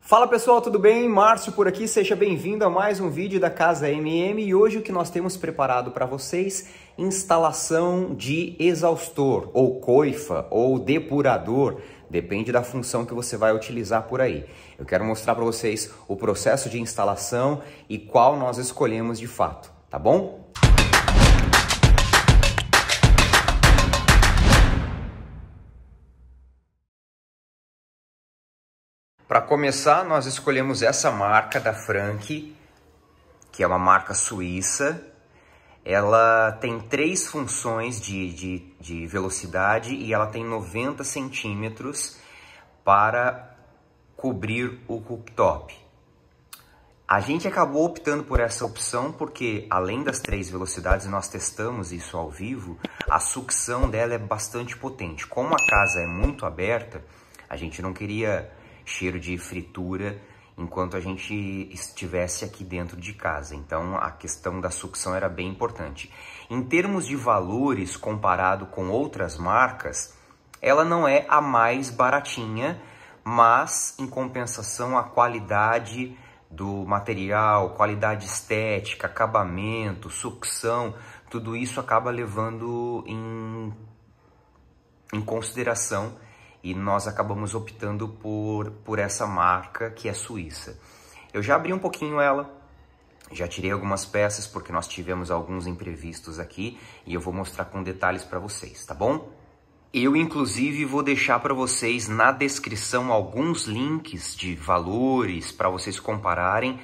Fala pessoal, tudo bem? Márcio por aqui, seja bem-vindo a mais um vídeo da Casa MM e hoje o que nós temos preparado para vocês, instalação de exaustor, ou coifa, ou depurador, depende da função que você vai utilizar por aí. Eu quero mostrar para vocês o processo de instalação e qual nós escolhemos de fato, tá bom? Para começar, nós escolhemos essa marca da Frank, que é uma marca suíça. Ela tem 3 funções de velocidade e ela tem 90 centímetros para cobrir o cooktop. A gente acabou optando por essa opção porque, além das 3 velocidades, nós testamos isso ao vivo, a sucção dela é bastante potente. Como a casa é muito aberta, a gente não queria cheiro de fritura enquanto a gente estivesse aqui dentro de casa. Então a questão da sucção era bem importante. Em termos de valores comparado com outras marcas, ela não é a mais baratinha, mas em compensação a qualidade do material, qualidade estética, acabamento, sucção, tudo isso acaba levando em consideração. E nós acabamos optando por essa marca que é suíça. Eu já abri um pouquinho ela, já tirei algumas peças porque nós tivemos alguns imprevistos aqui e eu vou mostrar com detalhes para vocês, tá bom? Eu inclusive vou deixar para vocês na descrição alguns links de valores para vocês compararem,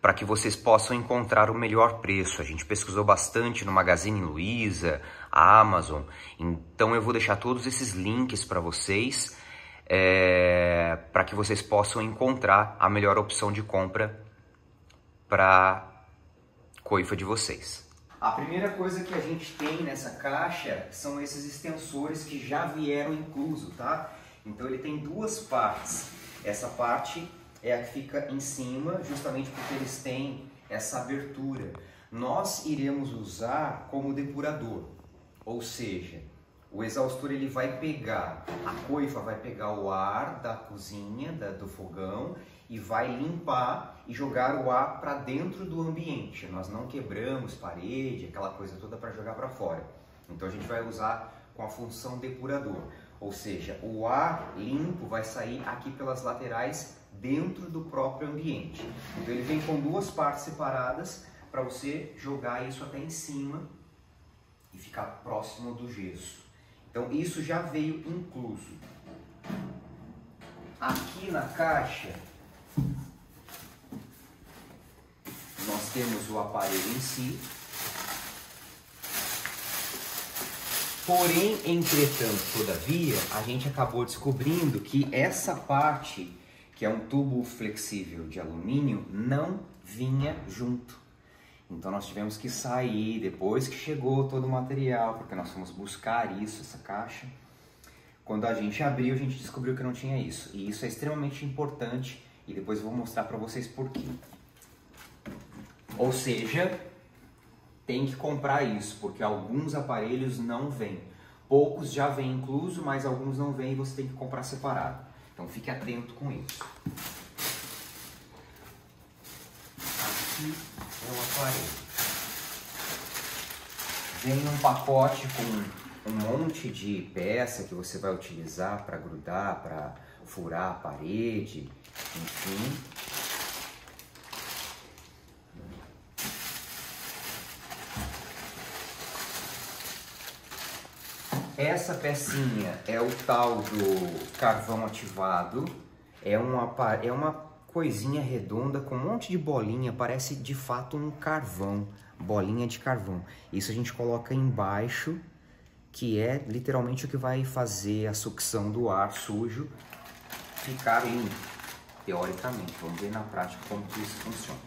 para que vocês possam encontrar o melhor preço. A gente pesquisou bastante no Magazine Luiza, a Amazon, então eu vou deixar todos esses links para vocês, para que vocês possam encontrar a melhor opção de compra para coifa de vocês. A primeira coisa que a gente tem nessa caixa são esses extensores que já vieram incluso, tá? Então ele tem 2 partes. Essa parte é a que fica em cima, justamente porque eles têm essa abertura. Nós iremos usar como depurador, ou seja, o exaustor ele vai pegar, a coifa vai pegar o ar da cozinha, do fogão, e vai limpar e jogar o ar para dentro do ambiente. Nós não quebramos parede, aquela coisa toda para jogar para fora. Então a gente vai usar com a função depurador, ou seja, o ar limpo vai sair aqui pelas laterais dentro do próprio ambiente. Então ele vem com 2 partes separadas para você jogar isso até em cima e ficar próximo do gesso. Então isso já veio incluso. Aqui na caixa nós temos o aparelho em si. Porém, entretanto, todavia, a gente acabou descobrindo que essa parte, que é um tubo flexível de alumínio, não vinha junto. Então nós tivemos que sair depois que chegou todo o material, porque nós fomos buscar isso, essa caixa. Quando a gente abriu, a gente descobriu que não tinha isso. E isso é extremamente importante e depois eu vou mostrar para vocês por quê. Ou seja, tem que comprar isso, porque alguns aparelhos não vêm. Poucos já vêm incluso, mas alguns não vêm e você tem que comprar separado. Então fique atento com isso. Aqui é o aparelho. Vem um pacote com um monte de peça que você vai utilizar para grudar, para furar a parede, enfim. Essa pecinha é o tal do carvão ativado, é uma coisinha redonda com um monte de bolinha, parece de fato um carvão, bolinha de carvão. Isso a gente coloca embaixo, que é literalmente o que vai fazer a sucção do ar sujo ficar limpo, teoricamente. Vamos ver na prática como que isso funciona.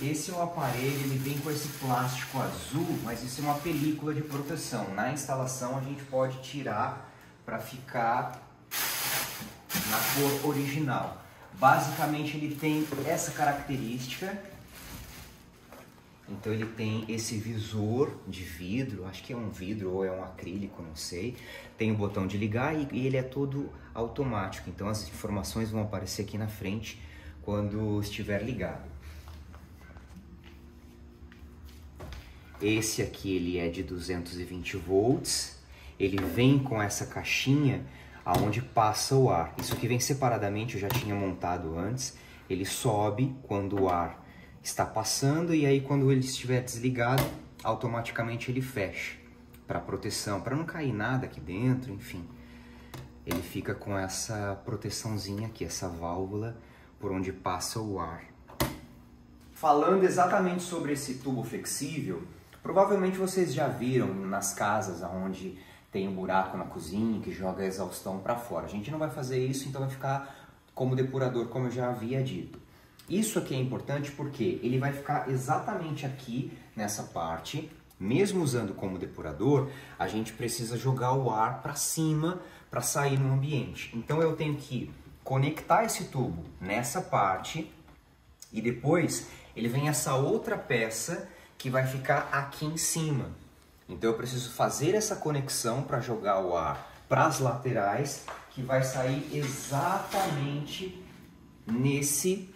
Esse é o aparelho, ele vem com esse plástico azul, mas isso é uma película de proteção. Na instalação a gente pode tirar para ficar na cor original. Basicamente ele tem essa característica. Então ele tem esse visor de vidro, acho que é um vidro ou é um acrílico, não sei. Tem o botão de ligar e ele é todo automático. Então as informações vão aparecer aqui na frente quando estiver ligado. Esse aqui ele é de 220 volts. Ele vem com essa caixinha aonde passa o ar. Isso aqui vem separadamente, eu já tinha montado antes. Ele sobe quando o ar está passando e aí quando ele estiver desligado, automaticamente ele fecha para proteção, para não cair nada aqui dentro, enfim. Ele fica com essa proteçãozinha aqui, essa válvula por onde passa o ar. Falando exatamente sobre esse tubo flexível, provavelmente vocês já viram nas casas onde tem um buraco na cozinha que joga a exaustão para fora. A gente não vai fazer isso, então vai ficar como depurador, como eu já havia dito. Isso aqui é importante porque ele vai ficar exatamente aqui nessa parte. Mesmo usando como depurador, a gente precisa jogar o ar para cima para sair no ambiente. Então eu tenho que conectar esse tubo nessa parte e depois ele vem essa outra peça que vai ficar aqui em cima. Então eu preciso fazer essa conexão para jogar o ar para as laterais, que vai sair exatamente nesse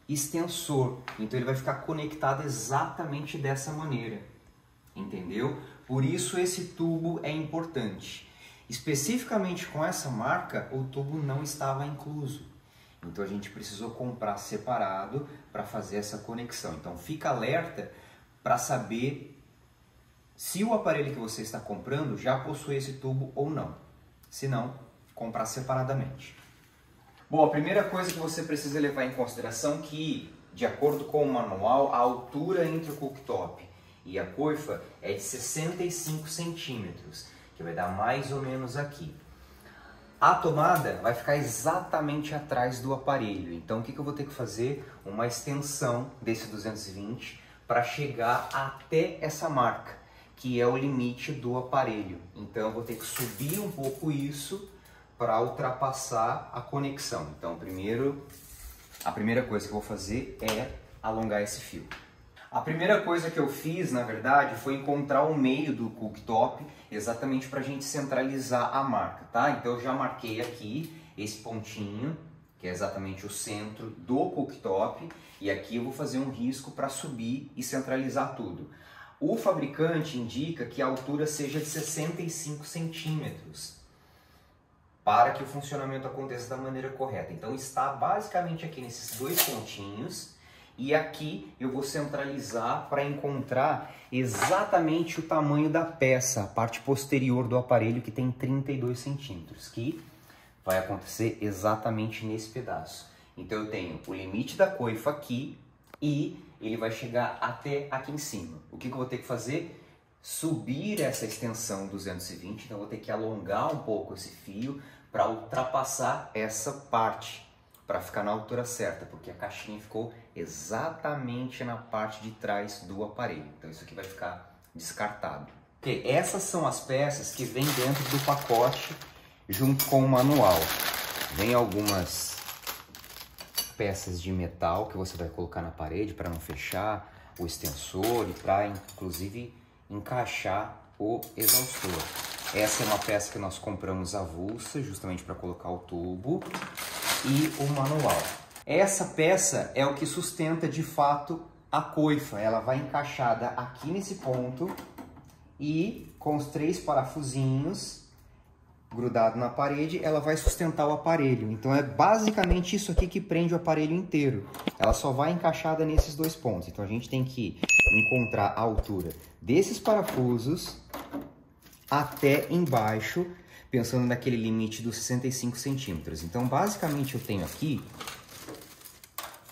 extensor. Então ele vai ficar conectado exatamente dessa maneira, entendeu? Por isso esse tubo é importante. Especificamente com essa marca, o tubo não estava incluso. Então a gente precisou comprar separado para fazer essa conexão. Então fica alerta para saber se o aparelho que você está comprando já possui esse tubo ou não. Se não, comprar separadamente. Bom, a primeira coisa que você precisa levar em consideração é que, de acordo com o manual, a altura entre o cooktop e a coifa é de 65 centímetros, que vai dar mais ou menos aqui. A tomada vai ficar exatamente atrás do aparelho, então o que eu vou ter que fazer? Uma extensão desse 220 para chegar até essa marca, que é o limite do aparelho. Então eu vou ter que subir um pouco isso para ultrapassar a conexão. Então a primeira coisa que eu vou fazer é alongar esse fio. A primeira coisa que eu fiz, na verdade, foi encontrar o meio do cooktop, exatamente para a gente centralizar a marca, tá? Então eu já marquei aqui esse pontinho, que é exatamente o centro do cooktop, e aqui eu vou fazer um risco para subir e centralizar tudo. O fabricante indica que a altura seja de 65 centímetros para que o funcionamento aconteça da maneira correta. Então está basicamente aqui nesses dois pontinhos e aqui eu vou centralizar para encontrar exatamente o tamanho da peça, a parte posterior do aparelho que tem 32 centímetros, que vai acontecer exatamente nesse pedaço. Então eu tenho o limite da coifa aqui e ele vai chegar até aqui em cima. O que eu vou ter que fazer? Subir essa extensão 220, então eu vou ter que alongar um pouco esse fio para ultrapassar essa parte, para ficar na altura certa, porque a caixinha ficou exatamente na parte de trás do aparelho. Então isso aqui vai ficar descartado. Ok, essas são as peças que vêm dentro do pacote junto com o manual. Vem algumas peças de metal que você vai colocar na parede para não fechar o extensor e para inclusive encaixar o exaustor. Essa é uma peça que nós compramos avulsa justamente para colocar o tubo e o manual. Essa peça é o que sustenta de fato a coifa. Ela vai encaixada aqui nesse ponto e com os 3 parafusinhos grudado na parede, ela vai sustentar o aparelho. Então é basicamente isso aqui que prende o aparelho inteiro. Ela só vai encaixada nesses 2 pontos. Então a gente tem que encontrar a altura desses parafusos até embaixo, pensando naquele limite dos 65 centímetros. Então basicamente eu tenho aqui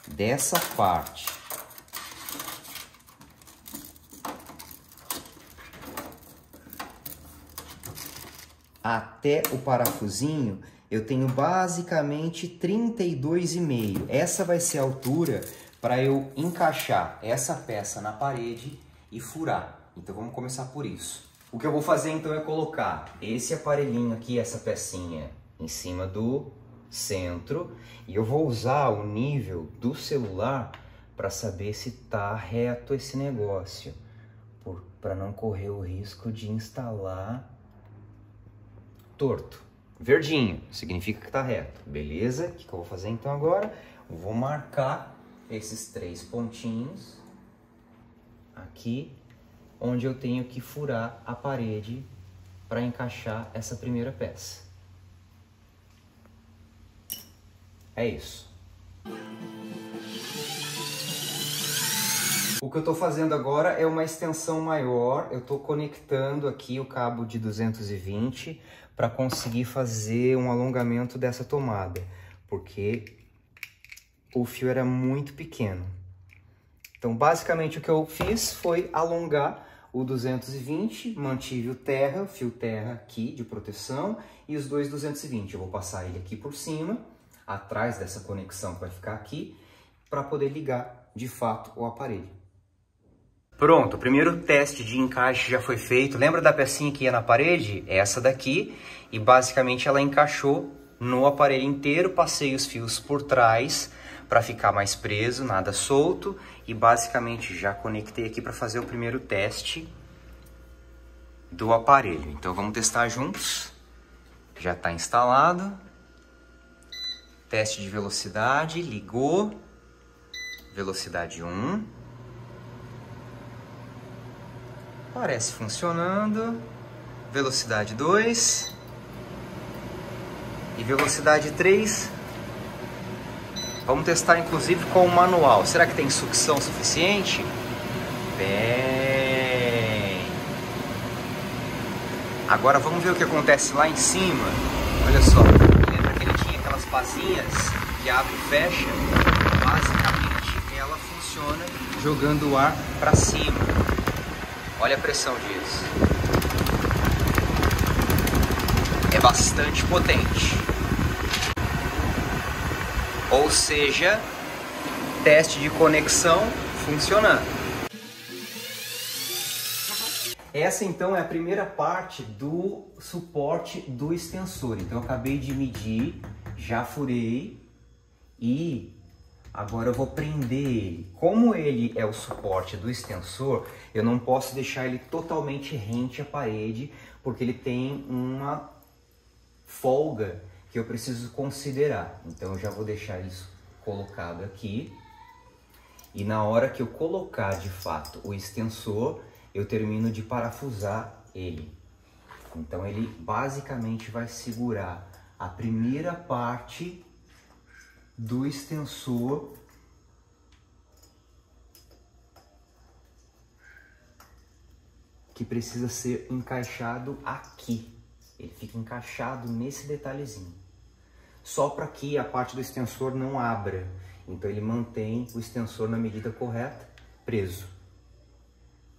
dessa parte até o parafusinho, eu tenho basicamente 32,5. Essa vai ser a altura para eu encaixar essa peça na parede e furar. Então vamos começar por isso. O que eu vou fazer então é colocar esse aparelhinho aqui, essa pecinha, em cima do centro, e eu vou usar o nível do celular para saber se tá reto esse negócio, para não correr o risco de instalar torto. Verdinho significa que tá reto, beleza? O que eu vou fazer então agora? Eu vou marcar esses 3 pontinhos aqui, onde eu tenho que furar a parede para encaixar essa primeira peça. É isso. O que eu estou fazendo agora é uma extensão maior. Eu estou conectando aqui o cabo de 220 para conseguir fazer um alongamento dessa tomada, porque o fio era muito pequeno. Então, basicamente, o que eu fiz foi alongar o 220, mantive o fio terra aqui de proteção e os dois 220. Eu vou passar ele aqui por cima, atrás dessa conexão que vai ficar aqui, para poder ligar de fato o aparelho. Pronto, o primeiro teste de encaixe já foi feito. Lembra da pecinha que ia na parede? Essa daqui. E basicamente ela encaixou no aparelho inteiro. Passei os fios por trás para ficar mais preso, nada solto. E basicamente já conectei aqui para fazer o primeiro teste do aparelho. Então vamos testar juntos. Já está instalado. Teste de velocidade, ligou. Velocidade 1. Parece funcionando. Velocidade 2. E velocidade 3. Vamos testar inclusive com o manual. Será que tem sucção suficiente? Bem. Agora vamos ver o que acontece lá em cima. Olha só. Lembra que ele tinha aquelas pazinhas que abre e fecha? Basicamente ela funciona jogando o ar para cima. Olha a pressão disso. É bastante potente. Ou seja, teste de conexão funcionando. Essa então é a primeira parte do suporte do extensor. Então eu acabei de medir, já furei e agora eu vou prender ele. Como ele é o suporte do extensor, eu não posso deixar ele totalmente rente à parede, porque ele tem uma folga que eu preciso considerar. Então eu já vou deixar isso colocado aqui. E na hora que eu colocar de fato o extensor, eu termino de parafusar ele. Então ele basicamente vai segurar a primeira parte do extensor que precisa ser encaixado aqui. Ele fica encaixado nesse detalhezinho, só para que a parte do extensor não abra. Então ele mantém o extensor na medida correta, preso.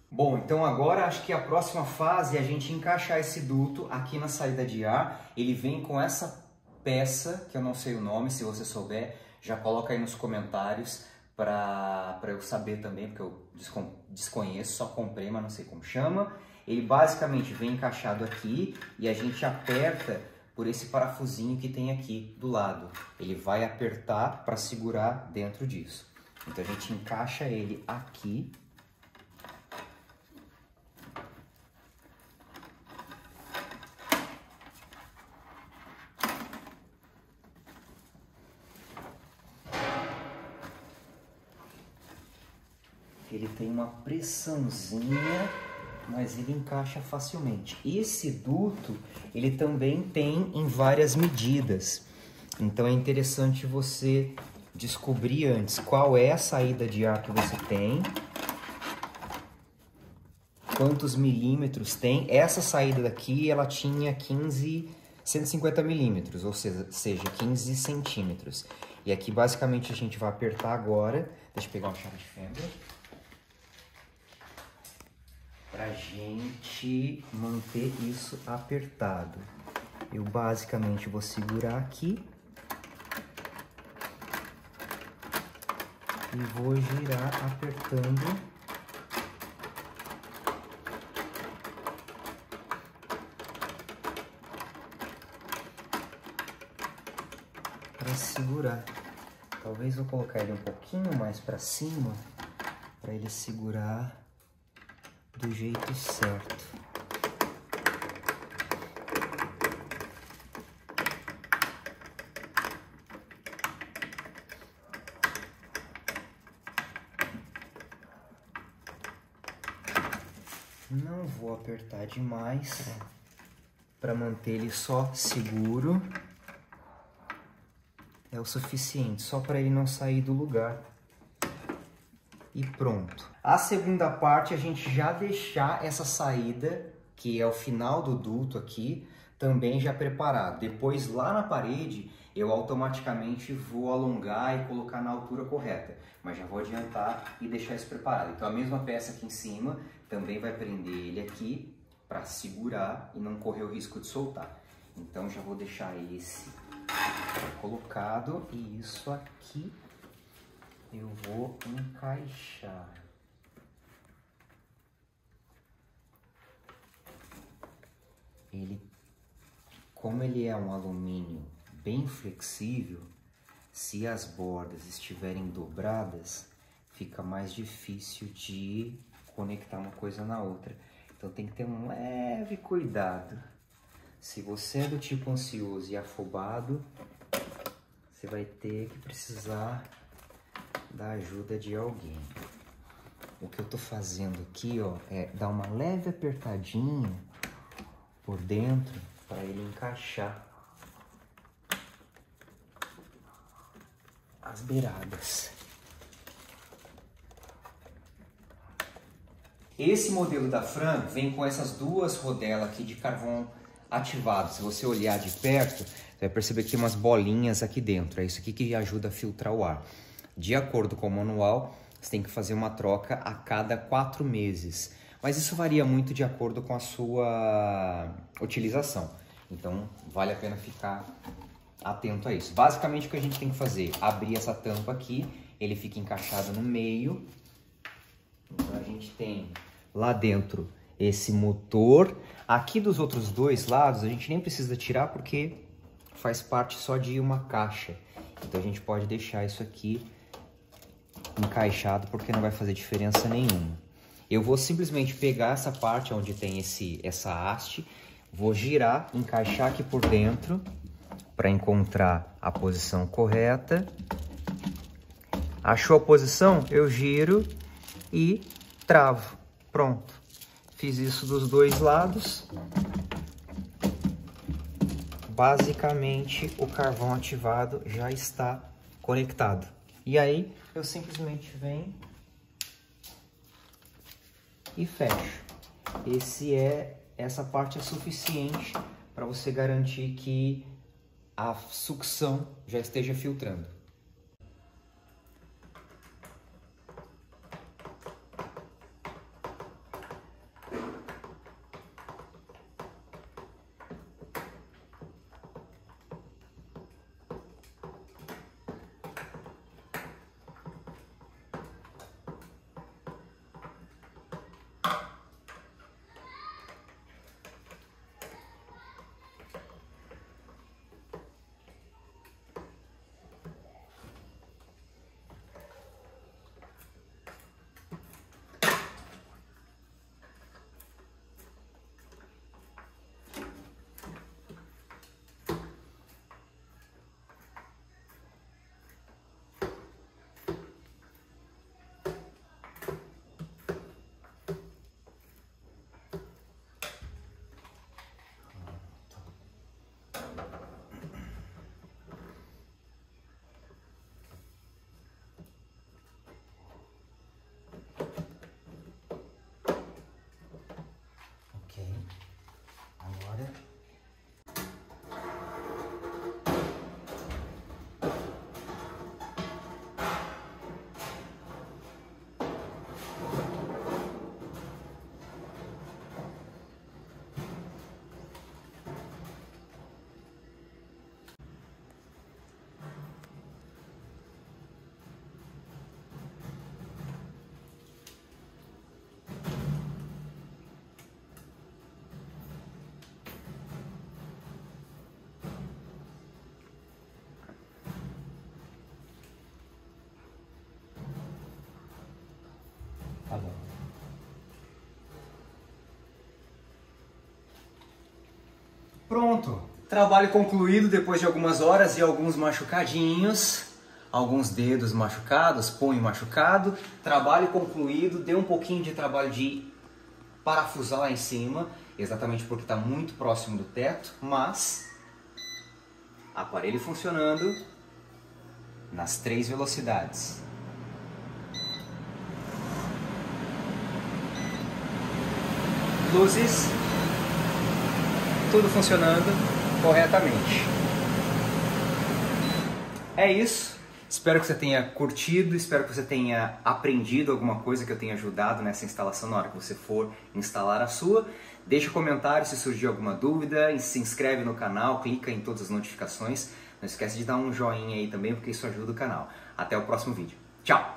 Bom, então agora acho que a próxima fase é a gente encaixar esse duto aqui na saída de ar. Ele vem com essa peça, que eu não sei o nome, se você souber, já coloca aí nos comentários para eu saber também, porque eu desconheço, só comprei, mas não sei como chama. Ele basicamente vem encaixado aqui e a gente aperta por esse parafusinho que tem aqui do lado. Ele vai apertar para segurar dentro disso. Então a gente encaixa ele aqui. Ele tem uma pressãozinha, mas ele encaixa facilmente. Esse duto, ele também tem em várias medidas. Então é interessante você descobrir antes qual é a saída de ar que você tem, quantos milímetros tem. Essa saída daqui, ela tinha 150 milímetros, ou seja, 15 centímetros. E aqui basicamente a gente vai apertar agora. Deixa eu pegar uma chave de fenda. Pra gente manter isso apertado. Eu basicamente vou segurar aqui. e vou girar apertando para segurar. Talvez vou colocar ele um pouquinho mais para cima para ele segurar do jeito certo. Não vou apertar demais para manter ele só seguro. É o suficiente, só para ele não sair do lugar. E pronto. A segunda parte a gente já deixar essa saída, que é o final do duto aqui, também já preparado. Depois lá na parede eu automaticamente vou alongar e colocar na altura correta. Mas já vou adiantar e deixar isso preparado. Então a mesma peça aqui em cima também vai prender ele aqui para segurar e não correr o risco de soltar. Então já vou deixar esse colocado e isso aqui eu vou encaixar. Ele, como ele é um alumínio bem flexível, se as bordas estiverem dobradas, fica mais difícil de conectar uma coisa na outra. Então tem que ter um leve cuidado. Se você é do tipo ansioso e afobado, você vai ter que precisar da ajuda de alguém. O que eu tô fazendo aqui, ó, é dar uma leve apertadinha por dentro para ele encaixar as beiradas. Esse modelo da Fran vem com essas duas rodelas aqui de carvão ativado. Se você olhar de perto, você vai perceber que tem umas bolinhas aqui dentro. É isso aqui que ajuda a filtrar o ar. De acordo com o manual, você tem que fazer uma troca a cada 4 meses. Mas isso varia muito de acordo com a sua utilização. Então, vale a pena ficar atento a isso. Basicamente, o que a gente tem que fazer? Abrir essa tampa aqui, ele fica encaixado no meio. Então, a gente tem lá dentro esse motor. Aqui dos outros dois lados, a gente nem precisa tirar porque faz parte só de uma caixa. Então, a gente pode deixar isso aqui encaixado porque não vai fazer diferença nenhuma. Eu vou simplesmente pegar essa parte onde tem essa haste, vou girar, encaixar aqui por dentro para encontrar a posição correta. Achou a posição? Eu giro e travo. Pronto. Fiz isso dos dois lados. Basicamente, o carvão ativado já está conectado. E aí, eu simplesmente venho e fecho. Essa parte é suficiente para você garantir que a sucção já esteja filtrando. Tá bom. Pronto, trabalho concluído depois de algumas horas e alguns machucadinhos, alguns dedos machucados, punho machucado, trabalho concluído, deu um pouquinho de trabalho de parafusar lá em cima, exatamente porque está muito próximo do teto, mas aparelho funcionando nas 3 velocidades. Luzes, tudo funcionando corretamente. É isso. Espero que você tenha curtido, espero que você tenha aprendido alguma coisa, que eu tenha ajudado nessa instalação na hora que você for instalar a sua. Deixa um comentário se surgir alguma dúvida, se inscreve no canal, clica em todas as notificações. Não esquece de dar um joinha aí também, porque isso ajuda o canal. Até o próximo vídeo. Tchau!